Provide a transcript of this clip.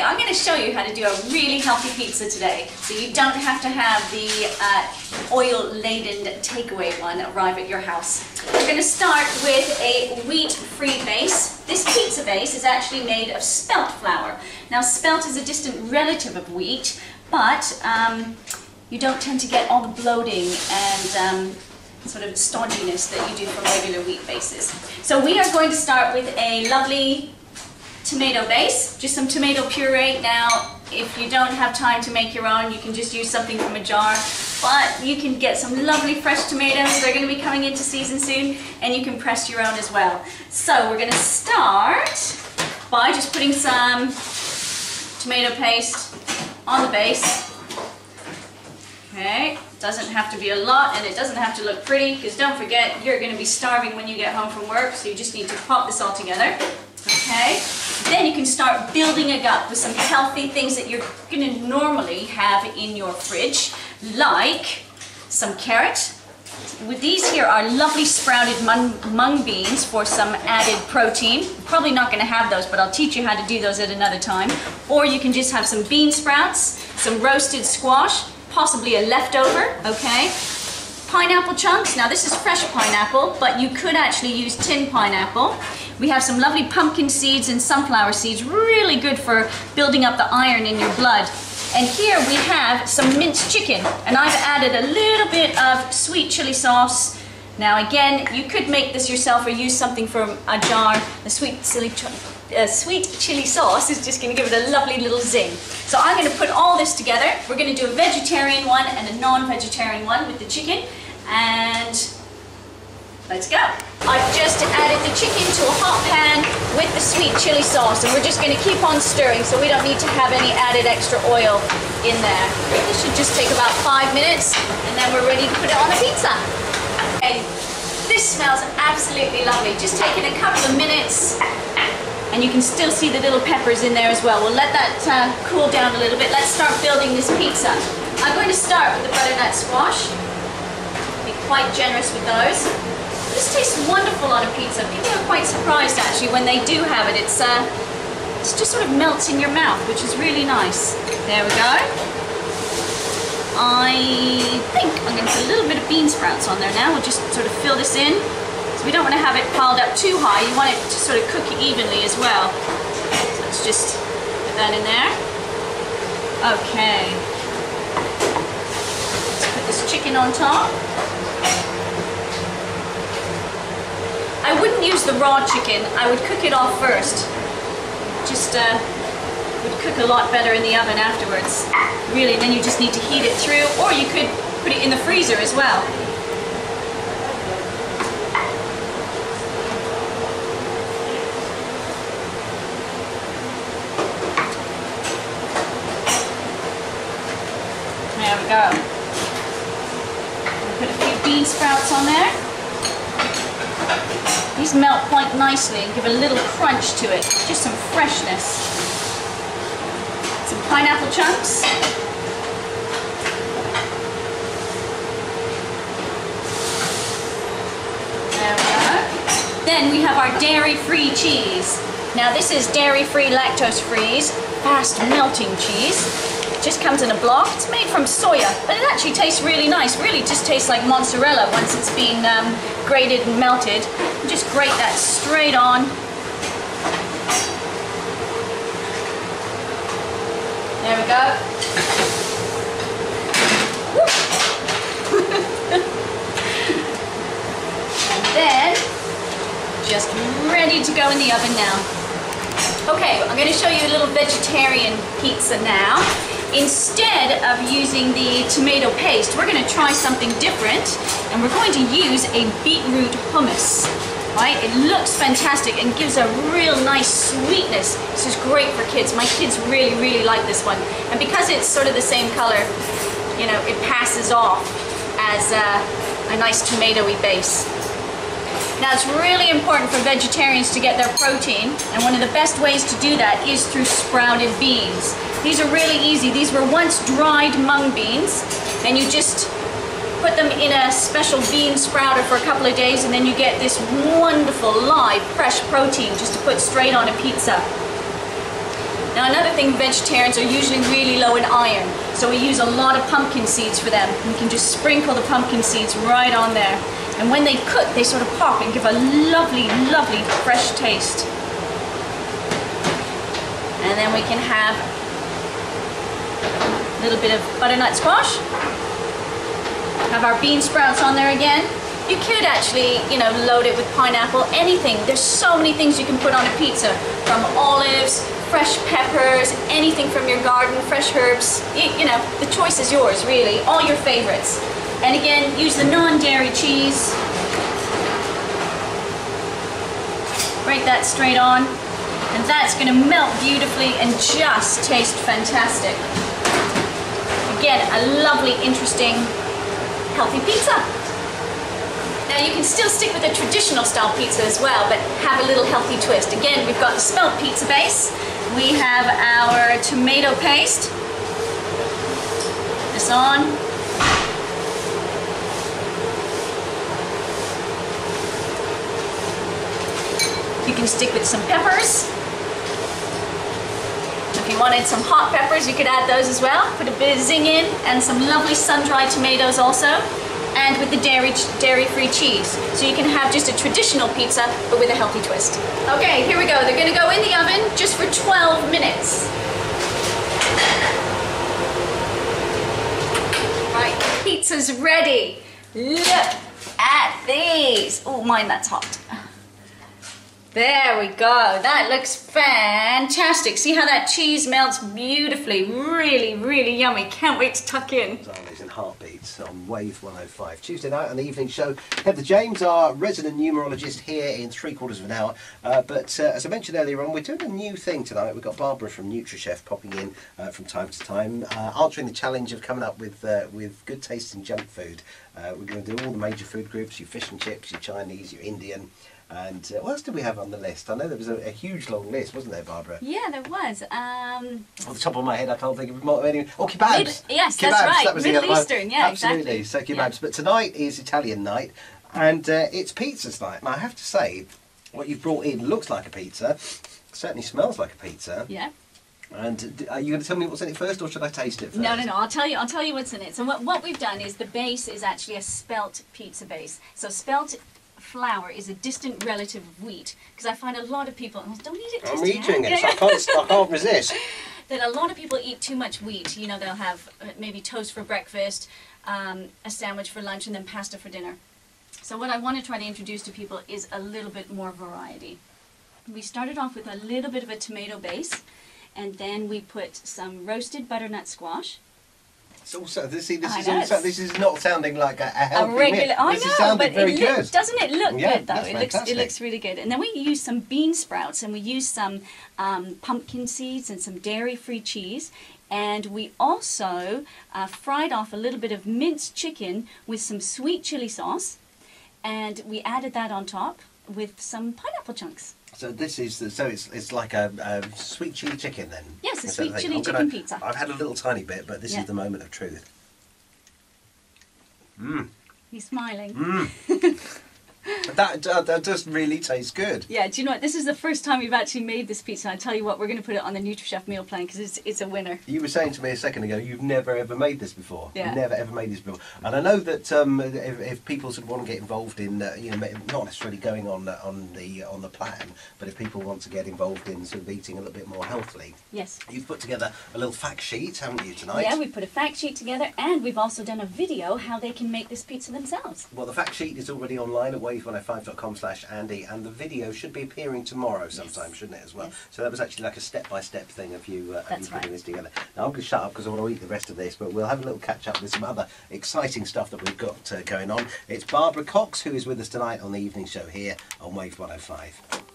I'm going to show you how to do a really healthy pizza today. So you don't have to have the oil-laden takeaway one arrive at your house. We're going to start with a wheat-free base. This pizza base is actually made of spelt flour. Now spelt is a distant relative of wheat, but you don't tend to get all the bloating and sort of stodginess that you do from regular wheat bases. So we are going to start with a lovely tomato base, just some tomato puree. Now, if you don't have time to make your own, you can just use something from a jar, but you can get some lovely fresh tomatoes. They're going to be coming into season soon, and you can press your own as well. So we're going to start by just putting some tomato paste on the base. Okay, doesn't have to be a lot, and it doesn't have to look pretty, because don't forget, you're going to be starving when you get home from work, so you just need to pop this all together. Okay, then you can start building it up with some healthy things that you're going to normally have in your fridge, like some carrot. With these here are lovely sprouted mung beans for some added protein. Probably not going to have those, but I'll teach you how to do those at another time. Or you can just have some bean sprouts, some roasted squash, possibly a leftover, okay? Pineapple chunks. Now this is fresh pineapple, but you could actually use tinned pineapple. We have some lovely pumpkin seeds and sunflower seeds, really good for building up the iron in your blood. And here we have some minced chicken, and I've added a little bit of sweet chili sauce. Now again, you could make this yourself or use something from a jar. The sweet chili sauce is just going to give it a lovely little zing. So I'm going to put all this together. We're going to do a vegetarian one and a non-vegetarian one with the chicken, and let's go. I've just added the chicken to a hot pan with the sweet chili sauce, and we're just going to keep on stirring, so we don't need to have any added extra oil in there. This should just take about 5 minutes, and then we're ready to put it on a pizza. Okay, this smells absolutely lovely. Just taking a couple of minutes, and you can still see the little peppers in there as well. We'll let that cool down a little bit. Let's start building this pizza. I'm going to start with the butternut squash. Be quite generous with those. This tastes wonderful on a pizza. People are quite surprised actually when they do have it. It's just sort of melts in your mouth, which is really nice. There we go. I think I'm going to put a little bit of bean sprouts on there now. We'll just sort of fill this in. So we don't want to have it piled up too high. You want it to sort of cook evenly as well. So let's just put that in there. Okay. Let's put this chicken on top. I wouldn't use the raw chicken. I would cook it off first. Just would cook a lot better in the oven afterwards. Really, then you just need to heat it through, or you could put it in the freezer as well. There we go. Put a few bean sprouts on there. These melt quite nicely and give a little crunch to it, just some freshness. Some pineapple chunks. There we go. Then we have our dairy-free cheese. Now this is dairy-free, lactose-free, fast melting cheese. It just comes in a block. It's made from soya, but it actually tastes really nice. Really just tastes like mozzarella once it's been grated and melted. You just grate that straight on. There we go. And then, just ready to go in the oven now. Okay, I'm going to show you a little vegetarian pizza now. Instead of using the tomato paste, we're going to try something different, and we're going to use a beetroot hummus. Right? It looks fantastic and gives a real nice sweetness. This is great for kids. My kids really, really like this one. And because it's sort of the same color, you know, it passes off as a nice tomatoey base. Now it's really important for vegetarians to get their protein, and one of the best ways to do that is through sprouted beans. These are really easy. These were once dried mung beans, and you just put them in a special bean sprouter for a couple of days, and then you get this wonderful live fresh protein just to put straight on a pizza. Now another thing, vegetarians are usually really low in iron, so we use a lot of pumpkin seeds for them. You can just sprinkle the pumpkin seeds right on there. And when they cook, they sort of pop and give a lovely, lovely fresh taste. And then we can have a little bit of butternut squash. Have our bean sprouts on there again. You could actually, you know, load it with pineapple, anything. There's so many things you can put on a pizza, from olives, fresh peppers, anything from your garden, fresh herbs. You know, the choice is yours, really. All your favorites. And again, use the non-dairy cheese. Break that straight on. And that's going to melt beautifully and just taste fantastic. Again, a lovely, interesting, healthy pizza. Now you can still stick with a traditional style pizza as well, but have a little healthy twist. Again, we've got the spelt pizza base. We have our tomato paste. This on. You can stick with some peppers. If you wanted some hot peppers, you could add those as well. Put a bit of zing in, and some lovely sun-dried tomatoes also. And with the dairy-free cheese. So you can have just a traditional pizza, but with a healthy twist. Okay, here we go. They're gonna go in the oven just for 12 minutes. Right, pizza's ready. Look at these. Oh, mine, that's hot. There we go. That looks fantastic. See how that cheese melts beautifully. Really, really yummy. Can't wait to tuck in. In Heartbeats on Wave 105. Tuesday night on the evening show. Heather James, our resident numerologist, here in 3/4 of an hour. But as I mentioned earlier on, we're doing a new thing tonight. We've got Barbara from Nutrichef popping in from time to time, answering the challenge of coming up with good tasting junk food. We're going to do all the major food groups, your fish and chips, your Chinese, your Indian. And what else did we have on the list? I know there was a huge long list, wasn't there, Barbara? Yeah, there was. Off the top of my head, I can't think of any. Oh, kebabs! Yes, kebabs, that's right. That was Middle Eastern, yeah, absolutely. exactly. So kebabs. Yeah. But tonight is Italian night, and it's pizza's night. And I have to say, what you've brought in looks like a pizza. Certainly smells like a pizza. Yeah. And are you going to tell me what's in it first, or should I taste it first? No. I'll tell you what's in it. So what we've done is the base is actually a spelt pizza base. So spelt flour is a distant relative of wheat, because I find a lot of people, don't eat it. I'm eating it, so I can't resist. That a lot of people eat too much wheat. You know, they'll have maybe toast for breakfast, a sandwich for lunch, and then pasta for dinner. So what I want to try to introduce to people is a little bit more variety. We started off with a little bit of a tomato base, and then we put some roasted butternut squash. It's also, this is not sounding like a healthy regular. meal. I This know, is sounding but very good. Doesn't it look Yeah, good though? that's It looks really good. And then we use some bean sprouts, and we use some pumpkin seeds and some dairy-free cheese. And we also fried off a little bit of minced chicken with some sweet chili sauce, and we added that on top with some pineapple chunks. So this is it's like a sweet chili chicken then. Yes, a sweet chili chicken pizza. I've had a little tiny bit, but this is the moment of truth. Mmm. He's smiling. Mmm. That does really taste good. Yeah, do you know what? This is the first time we've actually made this pizza. I tell you what, we're going to put it on the Nutrichef meal plan because it's a winner. You were saying to me a second ago, you've never ever made this before. Yeah. You've never ever made this before. And I know that if people sort of want to get involved in, not necessarily going on the plan, but if people want to get involved in sort of eating a little bit more healthily, yes, you've put together a little fact sheet, haven't you, tonight? Yeah, we've put a fact sheet together, and we've also done a video how they can make this pizza themselves. Well, the fact sheet is already online at wave105.com/Andy, and the video should be appearing tomorrow sometime, yes, shouldn't it, as well? Yes. So that was actually like a step-by-step thing of you putting this together. Now, I'm going to shut up because I want to eat the rest of this, but we'll have a little catch-up with some other exciting stuff that we've got going on. It's Barbara Cox who is with us tonight on the evening show here on Wave 105.